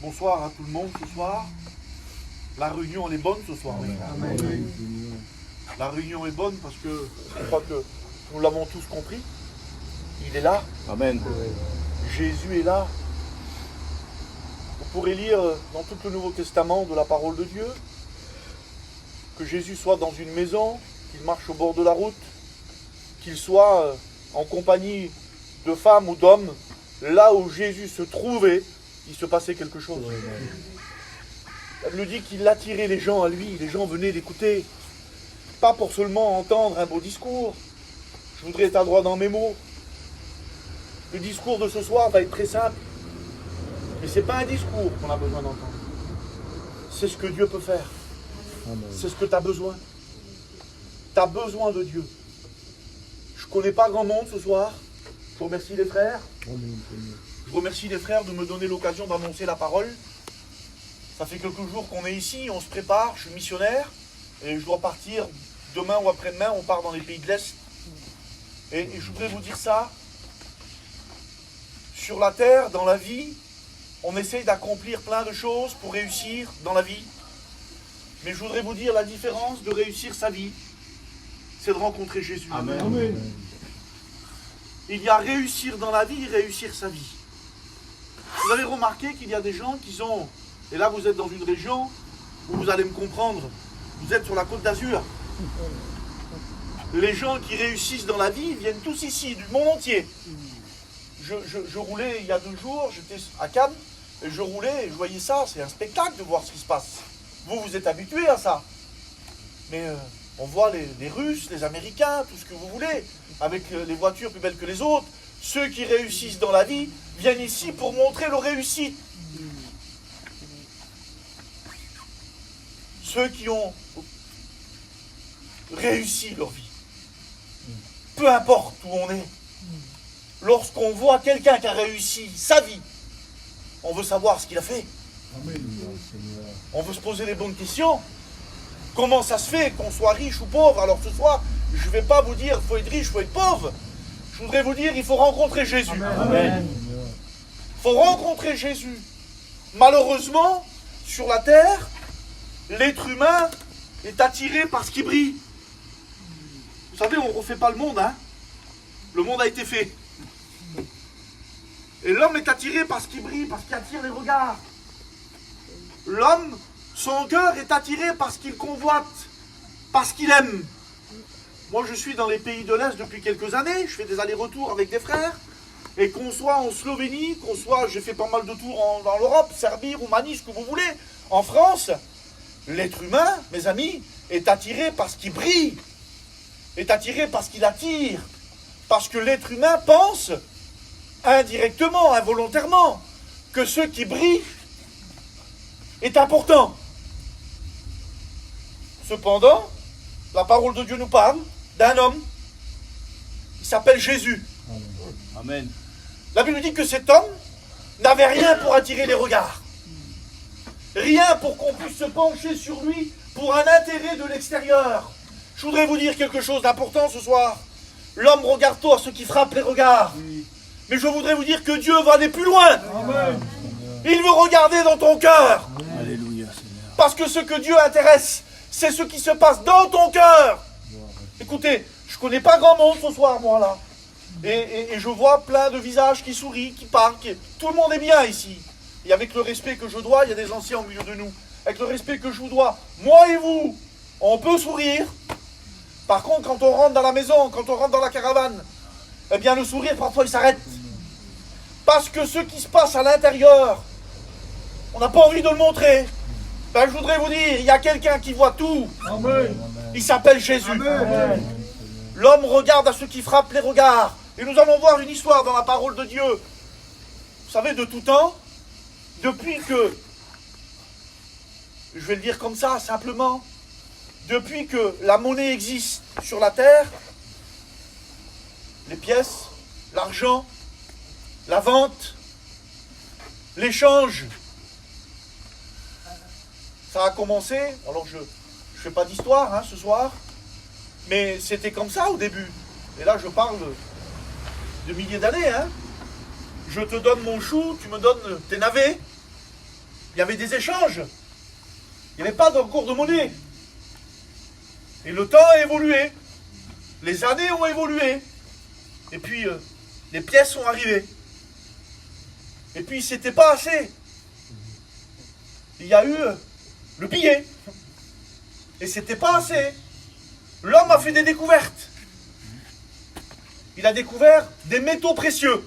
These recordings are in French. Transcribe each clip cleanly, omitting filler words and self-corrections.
Bonsoir à tout le monde ce soir. La réunion elle est bonne ce soir. Amen. La réunion est bonne parce que je crois que nous l'avons tous compris. Il est là. Amen. Jésus est là. Vous pourrez lire dans tout le Nouveau Testament de la parole de Dieu que Jésus soit dans une maison, qu'il marche au bord de la route, qu'il soit en compagnie de femmes ou d'hommes. Là où Jésus se trouvait, il se passait quelque chose. Elle nous dit qu'il attirait les gens à lui, les gens venaient l'écouter. Pas pour seulement entendre un beau discours. Je voudrais être à droit dans mes mots. Le discours de ce soir va être très simple. Mais ce n'est pas un discours qu'on a besoin d'entendre. C'est ce que Dieu peut faire. C'est ce que tu as besoin. Tu as besoin de Dieu. Je ne connais pas grand monde ce soir. Je remercie les frères. Je remercie les frères de me donner l'occasion d'annoncer la parole. Ça fait quelques jours qu'on est ici, on se prépare, je suis missionnaire. Et je dois partir demain ou après-demain, on part dans les pays de l'Est. Et je voudrais vous dire ça. Sur la terre, dans la vie, on essaye d'accomplir plein de choses pour réussir dans la vie. Mais je voudrais vous dire la différence de réussir sa vie, c'est de rencontrer Jésus. Amen. Amen. Il y a réussir dans la vie et réussir sa vie. Vous avez remarqué qu'il y a des gens qui ont, et là vous êtes dans une région où vous allez me comprendre, vous êtes sur la Côte d'Azur. Les gens qui réussissent dans la vie viennent tous ici, du monde entier. Je roulais il y a 2 jours, j'étais à Cannes, et je roulais et je voyais ça, c'est un spectacle de voir ce qui se passe. Vous êtes habitués à ça. Mais on voit les Russes, les Américains, tout ce que vous voulez, avec les voitures plus belles que les autres. Ceux qui réussissent dans la vie viennent ici pour montrer leur réussite. Ceux qui ont réussi leur vie. Peu importe où on est. Lorsqu'on voit quelqu'un qui a réussi sa vie, on veut savoir ce qu'il a fait. Amen. On veut se poser les bonnes questions. Comment ça se fait qu'on soit riche ou pauvre? Alors ce soir, je ne vais pas vous dire il faut être riche, il faut être pauvre. Je voudrais vous dire il faut rencontrer Jésus. Amen. Il faut rencontrer Jésus. Malheureusement, sur la terre, l'être humain est attiré par ce qui brille. Vous savez, on ne refait pas le monde, hein. Le monde a été fait. Et l'homme est attiré par ce qui brille, par ce qui attire les regards. L'homme, son cœur est attiré par ce qu'il convoite, par ce qu'il aime. Moi, je suis dans les pays de l'Est depuis quelques années, je fais des allers-retours avec des frères, et qu'on soit en Slovénie, qu'on soit, j'ai fait pas mal de tours dans l'Europe, Serbie, Roumanie, ce que vous voulez, en France, l'être humain, mes amis, est attiré par ce qui brille, est attiré par ce qu'il attire, parce que l'être humain pense, indirectement, involontairement, que ce qui brille est important. Cependant, la parole de Dieu nous parle d'un homme, il s'appelle Jésus. Amen. La Bible dit que cet homme n'avait rien pour attirer les regards. Rien pour qu'on puisse se pencher sur lui pour un intérêt de l'extérieur. Je voudrais vous dire quelque chose d'important ce soir. L'homme regarde tôt à ce qui frappe les regards. Mais je voudrais vous dire que Dieu va aller plus loin. Amen. Il veut regarder dans ton cœur. Alléluia, Seigneur. Parce que ce que Dieu intéresse, c'est ce qui se passe dans ton cœur. Écoutez, je ne connais pas grand monde ce soir, moi, là. Et je vois plein de visages qui sourient, qui parlent. Tout le monde est bien ici. Et avec le respect que je dois, il y a des anciens au milieu de nous. Avec le respect que je vous dois, moi et vous, on peut sourire. Par contre, quand on rentre dans la maison, quand on rentre dans la caravane, eh bien, le sourire, parfois, il s'arrête. Parce que ce qui se passe à l'intérieur, on n'a pas envie de le montrer. Ben, je voudrais vous dire, il y a quelqu'un qui voit tout. Amen. Il s'appelle Jésus. Amen. L'homme regarde à ce qui frappe les regards. Et nous allons voir une histoire dans la parole de Dieu. Vous savez, de tout temps, depuis que, je vais le dire comme ça, simplement, depuis que la monnaie existe sur la terre, les pièces, l'argent, la vente, l'échange, ça a commencé, alors je ne fais pas d'histoire ce soir, mais c'était comme ça au début. Et là je parle de milliers d'années. Je te donne mon chou, tu me donnes tes navets. il y avait des échanges. Il n'y avait pas d'encours de monnaie. Et le temps a évolué. Les années ont évolué. Et puis, les pièces sont arrivées. Et puis, c'était pas assez. Il y a eu le billet. Et c'était pas assez. L'homme a fait des découvertes. Il a découvert des métaux précieux.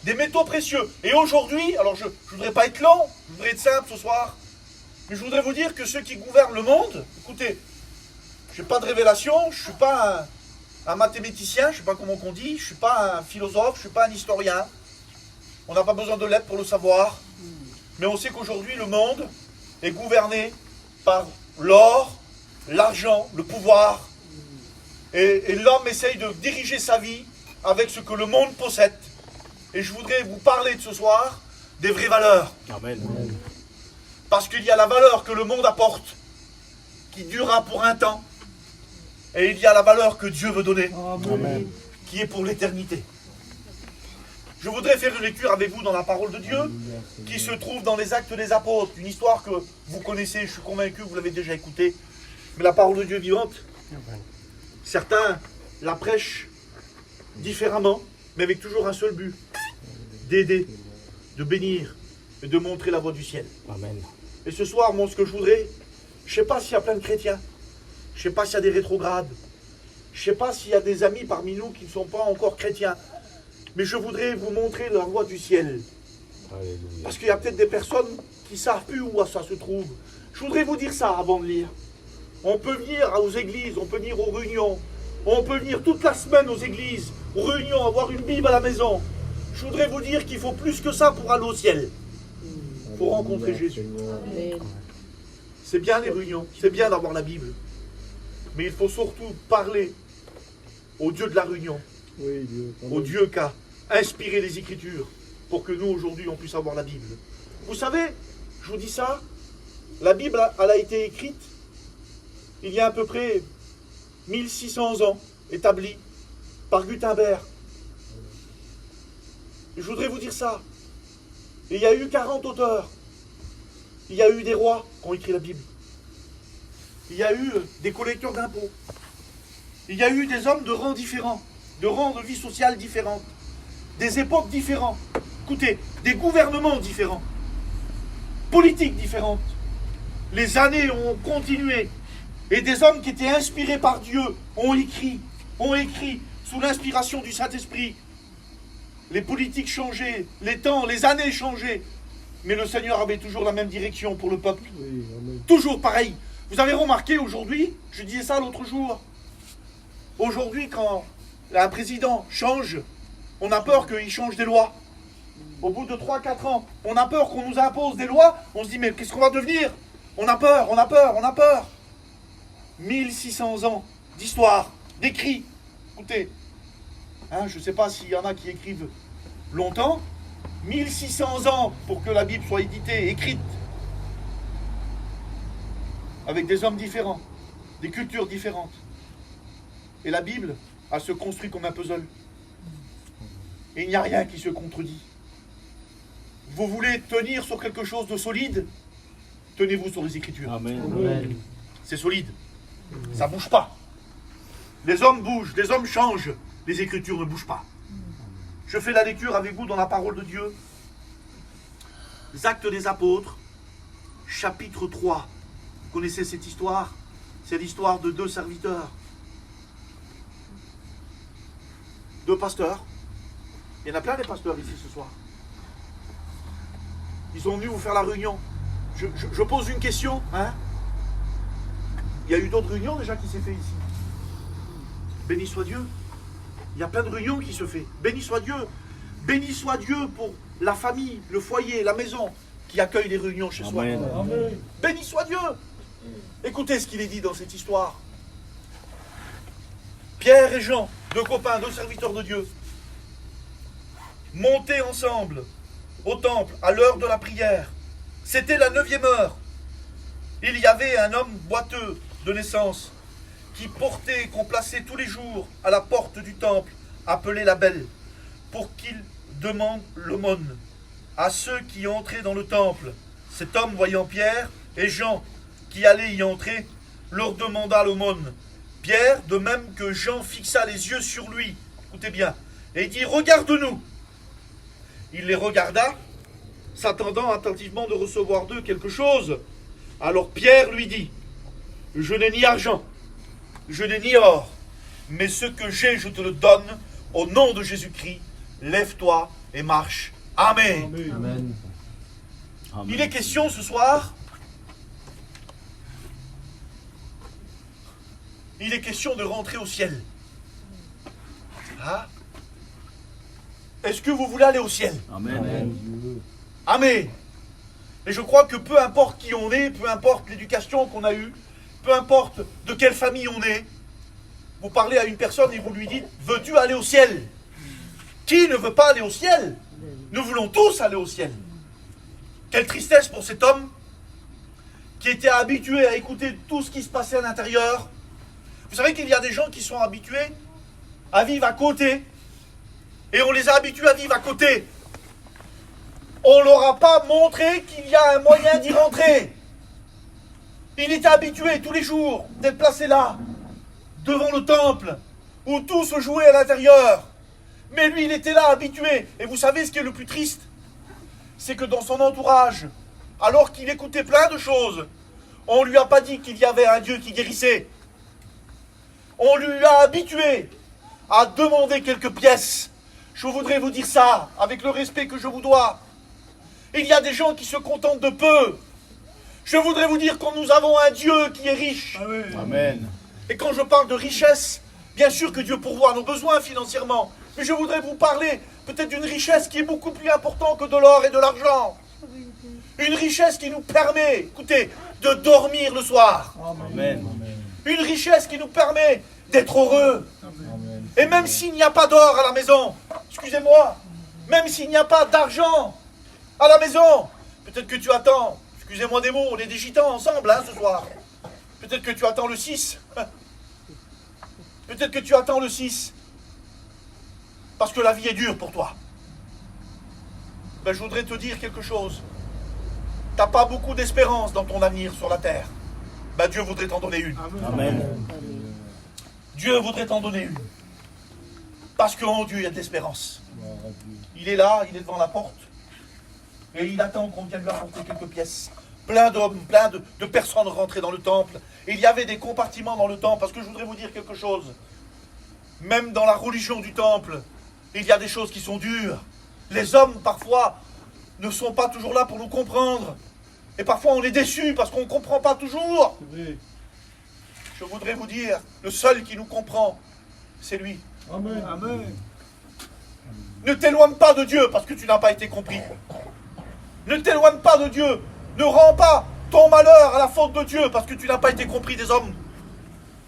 Des métaux précieux. Et aujourd'hui, alors je ne voudrais pas être long, je voudrais être simple ce soir, mais je voudrais vous dire que ceux qui gouvernent le monde, écoutez, je n'ai pas de révélation, je ne suis pas un mathématicien, je ne sais pas comment on dit, je ne suis pas un philosophe, je ne suis pas un historien. On n'a pas besoin de l'être pour le savoir. Mais on sait qu'aujourd'hui, le monde est gouverné par l'or, l'argent, le pouvoir. Et l'homme essaye de diriger sa vie avec ce que le monde possède. Et je voudrais vous parler de ce soir des vraies valeurs. Amen. Parce qu'il y a la valeur que le monde apporte, qui durera pour un temps. Et il y a la valeur que Dieu veut donner, Amen. qui est pour l'éternité. Je voudrais faire une lecture avec vous dans la parole de Dieu, qui se trouve dans les Actes des Apôtres. Une histoire que vous connaissez, je suis convaincu que vous l'avez déjà écoutée. Mais la parole de Dieu vivante, certains la prêchent différemment, mais avec toujours un seul but, d'aider, de bénir et de montrer la voie du ciel. Amen. Et ce soir, moi, ce que je voudrais, je ne sais pas s'il y a plein de chrétiens, je ne sais pas s'il y a des rétrogrades, je ne sais pas s'il y a des amis parmi nous qui ne sont pas encore chrétiens, mais je voudrais vous montrer la voie du ciel. Alléluia. Parce qu'il y a peut-être des personnes qui ne savent plus où ça se trouve. Je voudrais vous dire ça avant de lire. On peut venir aux églises, on peut venir aux réunions, on peut venir toute la semaine aux églises, aux réunions, avoir une Bible à la maison. Je voudrais vous dire qu'il faut plus que ça pour aller au ciel. Il faut rencontrer Jésus. C'est bien les réunions, c'est bien d'avoir la Bible. Mais il faut surtout parler au Dieu de la réunion, au Dieu qui a inspiré les Écritures pour que nous, aujourd'hui, on puisse avoir la Bible. Vous savez, je vous dis ça, la Bible, elle a été écrite il y a à peu près 1600 ans, établie par Gutenberg. Et je voudrais vous dire ça. Et il y a eu 40 auteurs. Il y a eu des rois qui ont écrit la Bible. Il y a eu des collecteurs d'impôts. Il y a eu des hommes de rangs différents, de rangs de vie sociale différentes, des époques différentes. Écoutez, des gouvernements différents, politiques différentes. Les années ont continué. Et des hommes qui étaient inspirés par Dieu ont écrit sous l'inspiration du Saint-Esprit. Les politiques changeaient, les temps, les années changeaient. Mais le Seigneur avait toujours la même direction pour le peuple. Oui, amen. Toujours pareil. Vous avez remarqué aujourd'hui, je disais ça l'autre jour, aujourd'hui quand un président change, on a peur qu'il change des lois. Au bout de 3-4 ans, on a peur qu'on nous impose des lois, on se dit mais qu'est-ce qu'on va devenir? On a peur, on a peur, on a peur. 1600 ans d'histoire, d'écrit. Écoutez, hein, je ne sais pas s'il y en a qui écrivent longtemps. 1600 ans pour que la Bible soit éditée, écrite. Avec des hommes différents, des cultures différentes. Et la Bible, elle se construit comme un puzzle. Et il n'y a rien qui se contredit. Vous voulez tenir sur quelque chose de solide? Tenez-vous sur les Écritures. Amen. Amen. C'est solide. Ça ne bouge pas. Les hommes bougent, les hommes changent. Les Écritures ne bougent pas. Je fais la lecture avec vous dans la parole de Dieu. Les Actes des Apôtres, chapitre 3. Vous connaissez cette histoire? C'est l'histoire de deux serviteurs. Deux pasteurs. Il y en a plein des pasteurs ici ce soir. Ils sont venus vous faire la réunion. Je pose une question, hein? Il y a eu d'autres réunions déjà qui s'est fait ici. Béni soit Dieu. Il y a plein de réunions qui se fait. Béni soit Dieu. Béni soit Dieu pour la famille, le foyer, la maison qui accueille les réunions chez soi. Amen. Amen. Béni soit Dieu. Écoutez ce qu'il est dit dans cette histoire. Pierre et Jean, deux copains, deux serviteurs de Dieu, montaient ensemble au temple à l'heure de la prière. C'était la 9e heure. Il y avait un homme boiteux de naissance qu'on plaçait tous les jours à la porte du temple, appelé la Belle, pour qu'il demande l'aumône. à ceux qui entraient dans le temple. Cet homme, voyant Pierre et Jean qui allaient y entrer, leur demanda l'aumône. Pierre, de même que Jean, fixa les yeux sur lui, écoutez bien, et dit, regarde-nous. Il les regarda, s'attendant attentivement de recevoir d'eux quelque chose. Alors Pierre lui dit, je n'ai ni argent, je n'ai ni or, mais ce que j'ai, je te le donne, au nom de Jésus-Christ, lève-toi et marche. Amen. Amen. Il est question ce soir, il est question de rentrer au ciel. Hein? Est-ce que vous voulez aller au ciel? Amen. Amen. Et je crois que peu importe qui on est, peu importe l'éducation qu'on a eue, peu importe de quelle famille on est, vous parlez à une personne et vous lui dites, veux-tu aller au ciel? Qui ne veut pas aller au ciel? Nous voulons tous aller au ciel. Quelle tristesse pour cet homme qui était habitué à écouter tout ce qui se passait à l'intérieur. Vous savez qu'il y a des gens qui sont habitués à vivre à côté, et on les a habitués à vivre à côté. On ne leur a pas montré qu'il y a un moyen d'y rentrer. Il était habitué tous les jours d'être placé là, devant le temple, où tout se jouait à l'intérieur. Mais lui, il était là, habitué. Et vous savez ce qui est le plus triste? C'est que dans son entourage, alors qu'il écoutait plein de choses, on ne lui a pas dit qu'il y avait un Dieu qui guérissait. On lui a habitué à demander quelques pièces. Je voudrais vous dire ça, avec le respect que je vous dois. Il y a des gens qui se contentent de peu. Je voudrais vous dire que nous avons un Dieu qui est riche. Amen. Et quand je parle de richesse, bien sûr que Dieu pourvoit nos besoins financièrement. Mais je voudrais vous parler peut-être d'une richesse qui est beaucoup plus importante que de l'or et de l'argent. Une richesse qui nous permet, écoutez, de dormir le soir. Amen. Une richesse qui nous permet d'être heureux. Et même s'il n'y a pas d'or à la maison, excusez-moi, même s'il n'y a pas d'argent à la maison, peut-être que tu attends, excusez-moi des mots, on est des gitans ensemble ce soir. Peut-être que tu attends le 6. Peut-être que tu attends le 6. Parce que la vie est dure pour toi. Ben, je voudrais te dire quelque chose. Tu n'as pas beaucoup d'espérance dans ton avenir sur la terre. Ben, Dieu voudrait t'en donner une. Amen. Dieu voudrait t'en donner une. Parce qu'en Dieu, il y a de l'espérance. Il est là, il est devant la porte. Et il attend qu'on vienne lui apporter quelques pièces. Plein d'hommes, plein de personnes rentraient dans le temple. Et il y avait des compartiments dans le temple. Parce que je voudrais vous dire quelque chose. Même dans la religion du temple, il y a des choses qui sont dures. Les hommes, parfois, ne sont pas toujours là pour nous comprendre. Et parfois, on est déçus parce qu'on ne comprend pas toujours. Je voudrais vous dire, le seul qui nous comprend, c'est lui. Amen. Amen. Ne t'éloigne pas de Dieu parce que tu n'as pas été compris. Ne t'éloigne pas de Dieu. Ne rends pas ton malheur à la faute de Dieu parce que tu n'as pas été compris des hommes.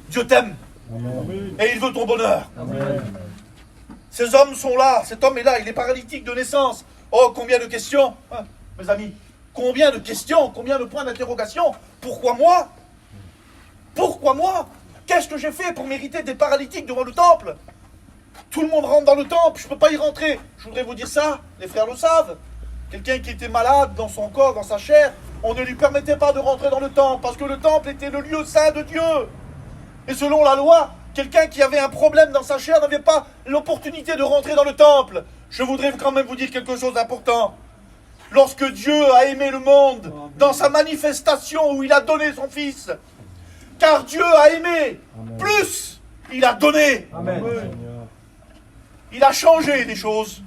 Dieu t'aime. Amen. Et il veut ton bonheur. Amen. Ces hommes sont là. Cet homme est là. Il est paralytique de naissance. Oh, combien de questions, hein, mes amis. Combien de questions, combien de points d'interrogation. Pourquoi moi? Pourquoi moi? Qu'est-ce que j'ai fait pour mériter d'être paralytique devant le temple? Tout le monde rentre dans le temple, je ne peux pas y rentrer. Je voudrais vous dire ça, les frères le savent. Quelqu'un qui était malade dans son corps, dans sa chair, on ne lui permettait pas de rentrer dans le temple, parce que le temple était le lieu saint de Dieu. Et selon la loi, quelqu'un qui avait un problème dans sa chair n'avait pas l'opportunité de rentrer dans le temple. Je voudrais quand même vous dire quelque chose d'important. Lorsque Dieu a aimé le monde, dans sa manifestation où il a donné son Fils, car Dieu a aimé, plus il a donné. Amen. Il a changé des choses.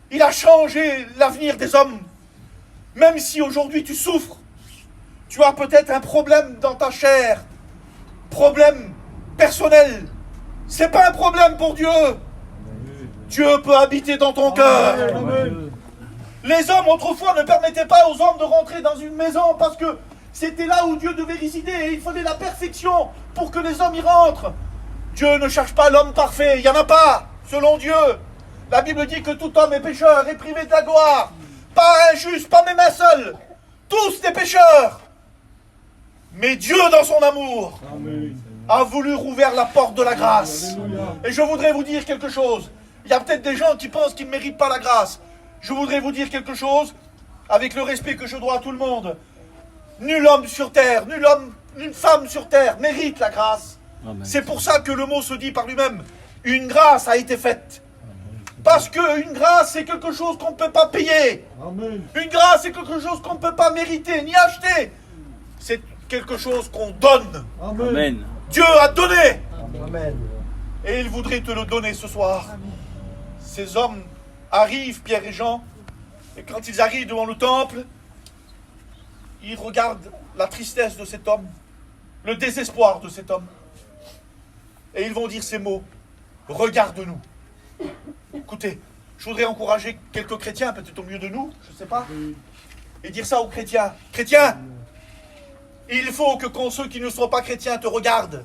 Il a changé l'avenir des hommes. Même si aujourd'hui tu souffres, tu as peut-être un problème dans ta chair, problème personnel. C'est pas un problème pour Dieu. Dieu peut habiter dans ton cœur. Les hommes autrefois ne permettaient pas aux hommes de rentrer dans une maison parce que c'était là où Dieu devait résider et il fallait la perfection pour que les hommes y rentrent. Dieu ne cherche pas l'homme parfait, il n'y en a pas, selon Dieu. La Bible dit que tout homme est pécheur et privé de la gloire. Pas un juste, pas même un seul. Tous des pécheurs. Mais Dieu, dans son amour, a voulu rouvrir la porte de la grâce. Et je voudrais vous dire quelque chose. Il y a peut-être des gens qui pensent qu'ils ne méritent pas la grâce. Je voudrais vous dire quelque chose, avec le respect que je dois à tout le monde. Nul homme sur terre, nul homme, nulle femme sur terre mérite la grâce. Amen. C'est pour ça que le mot se dit par lui-même. Une grâce a été faite. Parce qu'une grâce, c'est quelque chose qu'on ne peut pas payer. Amen. Une grâce, c'est quelque chose qu'on ne peut pas mériter, ni acheter. C'est quelque chose qu'on donne. Amen. Amen. Dieu a donné. Amen. Et il voudrait te le donner ce soir. Ces hommes arrivent, Pierre et Jean, et quand ils arrivent devant le temple, ils regardent la tristesse de cet homme, le désespoir de cet homme. Et ils vont dire ces mots. Regarde-nous. Écoutez, je voudrais encourager quelques chrétiens, peut-être au milieu de nous, je ne sais pas, et dire ça aux chrétiens. Chrétiens, il faut que quand ceux qui ne sont pas chrétiens te regardent,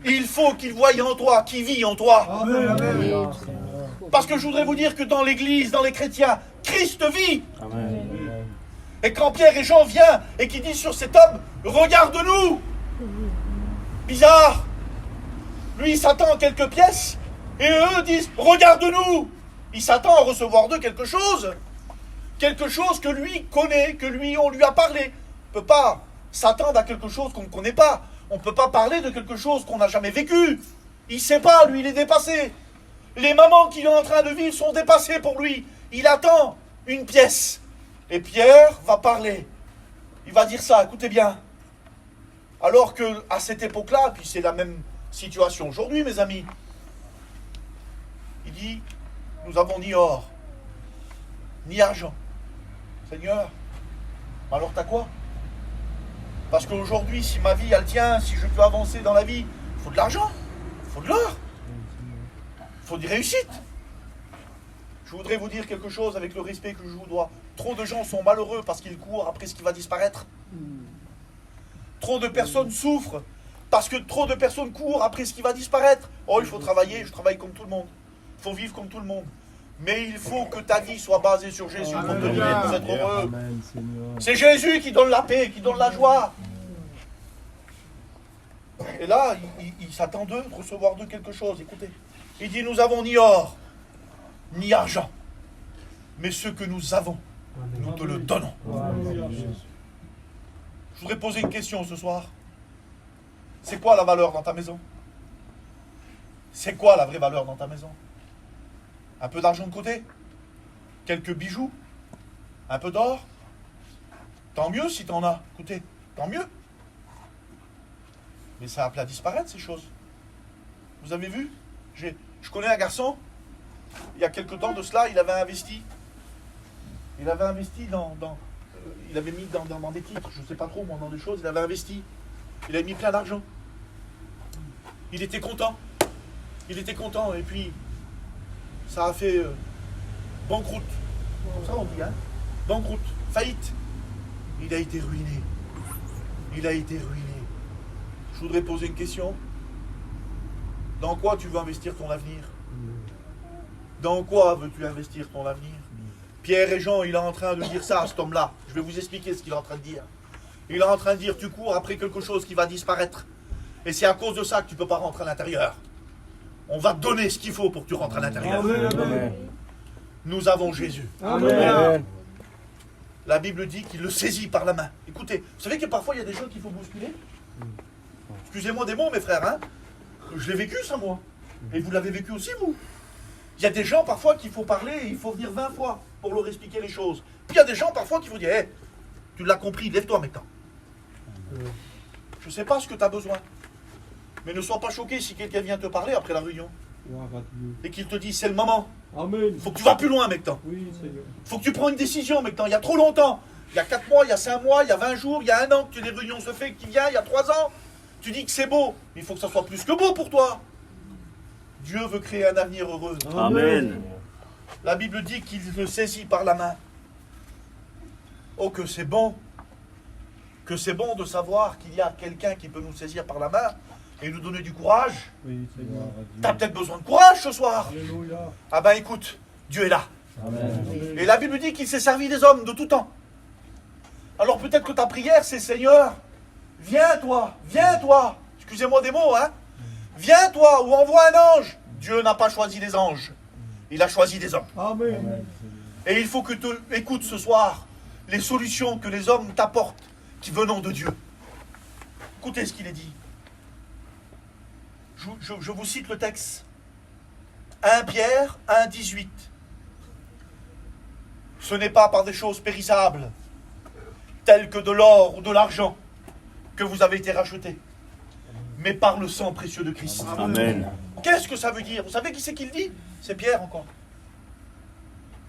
il faut qu'ils voient en toi, qui vit en toi. Amen. Amen. Parce que je voudrais vous dire que dans l'église, dans les chrétiens, Christ vit. Amen. Et quand Pierre et Jean viennent et qu'ils disent sur cet homme, regarde-nous. Bizarre. Lui, il s'attend à quelques pièces. Et eux disent, regarde-nous. Il s'attend à recevoir d'eux quelque chose. Quelque chose que lui connaît, que lui, on lui a parlé. On ne peut pas s'attendre à quelque chose qu'on ne connaît pas. On ne peut pas parler de quelque chose qu'on n'a jamais vécu. Il ne sait pas, lui, il est dépassé. Les mamans qu'il est en train de vivre sont dépassées pour lui. Il attend une pièce. Et Pierre va parler. Il va dire ça, écoutez bien. Alors que à cette époque-là, puis c'est la même situation aujourd'hui, mes amis, il dit, nous avons ni or, ni argent. Seigneur, alors t'as quoi? Parce qu'aujourd'hui, si ma vie, elle tient, si je peux avancer dans la vie, il faut de l'argent, il faut de l'or, il faut des réussites. Je voudrais vous dire quelque chose avec le respect que je vous dois. Trop de gens sont malheureux parce qu'ils courent après ce qui va disparaître. Trop de personnes souffrent parce que trop de personnes courent après ce qui va disparaître. Oh, il faut travailler, je travaille comme tout le monde. Il faut vivre comme tout le monde. Mais il faut que ta vie soit basée sur Jésus pour te vivre, pour être heureux. C'est Jésus qui donne la paix, qui donne la joie. Et là, il s'attend d'eux, de recevoir d'eux quelque chose. Écoutez, il dit, nous avons ni or, ni argent, mais ce que nous avons, nous te le donnons. Je voudrais poser une question ce soir. C'est quoi la valeur dans ta maison? C'est quoi la vraie valeur dans ta maison? Un peu d'argent de côté? Quelques bijoux? Un peu d'or? Tant mieux si t'en as. Écoutez, tant mieux. Mais ça a appelé à disparaître ces choses. Vous avez vu? Je connais un garçon, il y a quelque temps de cela, il avait investi. Il avait investi il avait mis dans des titres, je ne sais pas trop, moi, dans des choses, il avait investi. Il avait mis plein d'argent. Il était content. Il était content, et puis ça a fait banqueroute. Comme ça on dit, hein? Banqueroute, faillite. Il a été ruiné. Il a été ruiné. Je voudrais poser une question. Dans quoi tu veux investir ton avenir? Dans quoi veux-tu investir ton avenir? Pierre et Jean, il est en train de dire ça à cet homme-là. Je vais vous expliquer ce qu'il est en train de dire. Il est en train de dire, tu cours après quelque chose qui va disparaître. Et c'est à cause de ça que tu ne peux pas rentrer à l'intérieur. On va te donner ce qu'il faut pour que tu rentres à l'intérieur. Amen. Nous avons Jésus. Amen. La Bible dit qu'il le saisit par la main. Écoutez, vous savez que parfois il y a des gens qu'il faut bousculer? Excusez-moi des mots, mes frères, hein? Je l'ai vécu ça, moi. Et vous l'avez vécu aussi, vous. Il y a des gens parfois qu'il faut parler, et il faut venir 20 fois pour leur expliquer les choses. Puis il y a des gens parfois qu'il faut dire, hey, tu l'as compris, lève-toi maintenant. Je ne sais pas ce que tu as besoin. Mais ne sois pas choqué si quelqu'un vient te parler après la réunion. Et qu'il te dit, c'est le moment. Amen. Il faut que tu vas plus loin maintenant. Oui, Seigneur. Il faut que tu prennes une décision maintenant. Il y a trop longtemps. Il y a 4 mois, il y a 5 mois, il y a 20 jours, il y a 1 an que les réunions se font, qui vient, il y a 3 ans. Tu dis que c'est beau. Mais il faut que ça soit plus que beau pour toi. Dieu veut créer un avenir heureux. Amen. La Bible dit qu'il le saisit par la main. Oh, que c'est bon. Que c'est bon de savoir qu'il y a quelqu'un qui peut nous saisir par la main et nous donner du courage. Oui, Seigneur. T'as peut-être besoin de courage ce soir. Alléluia. Ah ben écoute, Dieu est là. Amen. Et la Bible dit qu'il s'est servi des hommes de tout temps. Alors peut-être que ta prière c'est Seigneur, viens toi, excusez-moi des mots, hein. Viens toi ou envoie un ange. Dieu n'a pas choisi des anges, il a choisi des hommes. Amen. Et il faut que tu écoutes ce soir les solutions que les hommes t'apportent, qui venant de Dieu. Écoutez ce qu'il est dit. Je vous cite le texte. 1 Pierre 1, 18. Ce n'est pas par des choses périssables, telles que de l'or ou de l'argent, que vous avez été rachetés, mais par le sang précieux de Christ. Amen. Qu'est-ce que ça veut dire? Vous savez qui c'est qui le dit? C'est Pierre encore.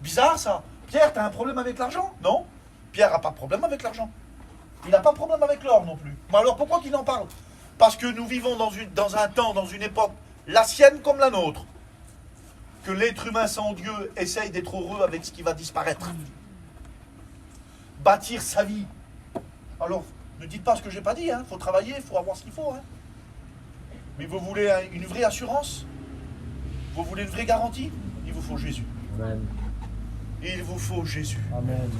Bizarre ça. Pierre, t'as un problème avec l'argent? Non. Pierre n'a pas de problème avec l'argent. Il n'a pas de problème avec l'or non plus. Mais alors pourquoi qu'il en parle? Parce que nous vivons dans un temps, dans une époque, la sienne comme la nôtre, que l'être humain sans Dieu essaye d'être heureux avec ce qui va disparaître. Bâtir sa vie. Alors, ne dites pas ce que je n'ai pas dit, il faut travailler, il faut avoir ce qu'il faut. Mais vous voulez une vraie assurance? Vous voulez une vraie garantie? Il vous faut Jésus. Amen. Il vous faut Jésus. Amen.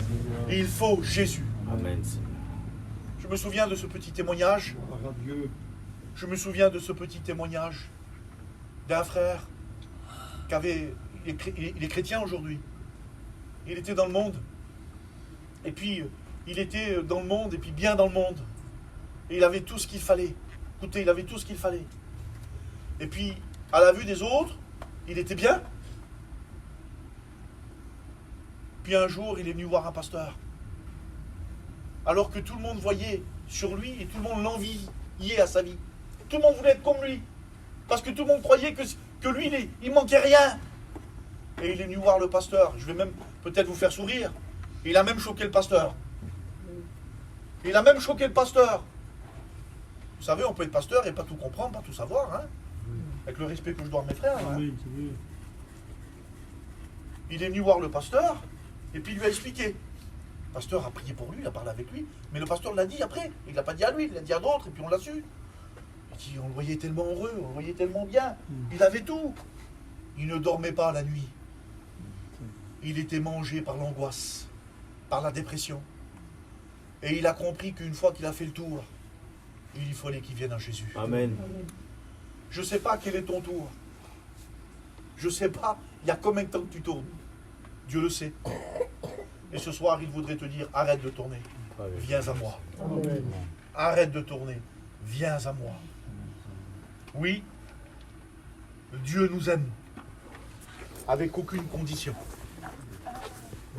Il faut Jésus. Amen. Je me souviens de ce petit témoignage. Par Dieu. Je me souviens de ce petit témoignage d'un frère qui avait... Il est chrétien aujourd'hui. Il était dans le monde. Et puis, il était dans le monde, et puis bien dans le monde. Et il avait tout ce qu'il fallait. Écoutez, il avait tout ce qu'il fallait. Et puis, à la vue des autres, il était bien. Puis un jour, il est venu voir un pasteur. Alors que tout le monde voyait sur lui et tout le monde l'enviait à sa vie. Tout le monde voulait être comme lui. Parce que tout le monde croyait que lui, il manquait rien. Et il est venu voir le pasteur. Je vais même peut-être vous faire sourire. Il a même choqué le pasteur. Il a même choqué le pasteur. Vous savez, on peut être pasteur et pas tout comprendre, pas tout savoir. Avec le respect que je dois à mes frères. Il est venu voir le pasteur et puis il lui a expliqué. Le pasteur a prié pour lui, il a parlé avec lui. Mais le pasteur l'a dit après. Il ne l'a pas dit à lui, il l'a dit à d'autres et puis on l'a su. On le voyait tellement heureux, on le voyait tellement bien. Il avait tout. Il ne dormait pas la nuit. Il était mangé par l'angoisse, par la dépression. Et il a compris qu'une fois qu'il a fait le tour, il fallait qu'il vienne à Jésus. Amen. Je ne sais pas quel est ton tour. Je ne sais pas, il y a combien de temps que tu tournes. Dieu le sait. Et ce soir, il voudrait te dire, arrête de tourner. Viens à moi. Amen. Arrête de tourner. Viens à moi. Oui, Dieu nous aime. Avec aucune condition.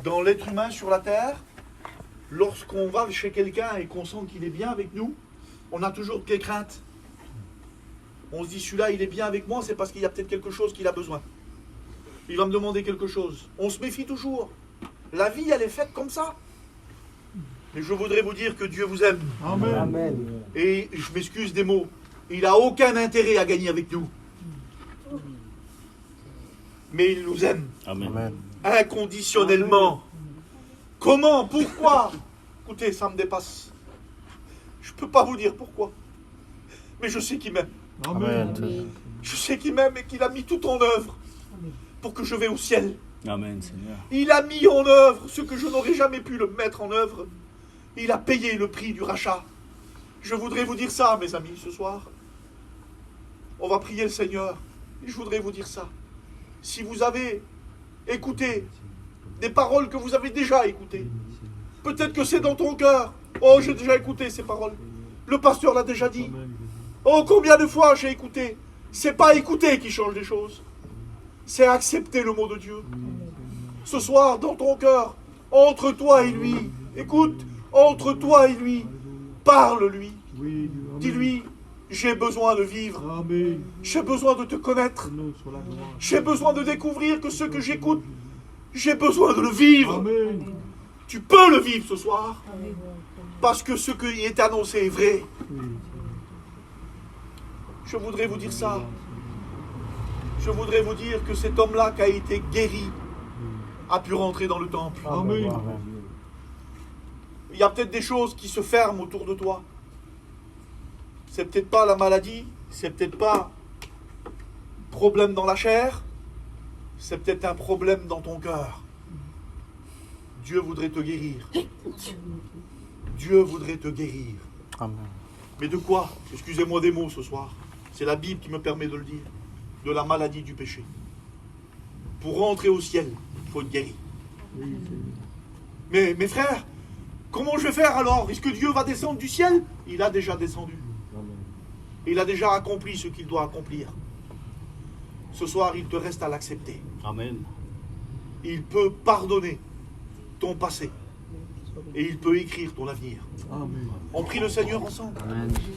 Dans l'être humain sur la terre, lorsqu'on va chez quelqu'un et qu'on sent qu'il est bien avec nous, on a toujours des craintes. On se dit, celui-là, il est bien avec moi, c'est parce qu'il y a peut-être quelque chose qu'il a besoin. Il va me demander quelque chose. On se méfie toujours. La vie, elle est faite comme ça. Et je voudrais vous dire que Dieu vous aime. Amen. Amen. Et je m'excuse des mots. Il n'a aucun intérêt à gagner avec nous. Mais il nous aime. Amen. Inconditionnellement. Comment? Pourquoi? Écoutez, ça me dépasse. Je ne peux pas vous dire pourquoi. Mais je sais qu'il m'aime. Amen. Je sais qu'il m'aime et qu'il a mis tout en œuvre pour que je vais au ciel. Amen, Seigneur. Il a mis en œuvre ce que je n'aurais jamais pu le mettre en œuvre. Il a payé le prix du rachat. Je voudrais vous dire ça, mes amis, ce soir. On va prier le Seigneur. Et je voudrais vous dire ça. Si vous avez écouté des paroles que vous avez déjà écoutées, peut-être que c'est dans ton cœur. Oh, j'ai déjà écouté ces paroles. Le pasteur l'a déjà dit. Oh, combien de fois j'ai écouté. C'est pas écouter qui change les choses. C'est accepter le mot de Dieu. Ce soir, dans ton cœur, entre toi et lui, écoute, entre toi et lui, parle-lui. Dis-lui, j'ai besoin de vivre. J'ai besoin de te connaître. J'ai besoin de découvrir que ce que j'écoute, j'ai besoin de le vivre. Tu peux le vivre ce soir. Parce que ce qui est annoncé est vrai. Je voudrais vous dire ça. Je voudrais vous dire que cet homme-là qui a été guéri a pu rentrer dans le temple. Amen. Il y a peut-être des choses qui se ferment autour de toi. C'est peut-être pas la maladie, c'est peut-être pas problème dans la chair, c'est peut-être un problème dans ton cœur. Dieu voudrait te guérir. Dieu voudrait te guérir. Amen. Mais de quoi? Excusez-moi des mots ce soir. C'est la Bible qui me permet de le dire. De la maladie du péché. Pour rentrer au ciel, il faut être guéri. Mais mes frères, comment je vais faire alors? Est-ce que Dieu va descendre du ciel? Il a déjà descendu. Il a déjà accompli ce qu'il doit accomplir. Ce soir, il te reste à l'accepter. Amen. Il peut pardonner ton passé. Et il peut écrire ton avenir. On prie le Seigneur ensemble. Amen.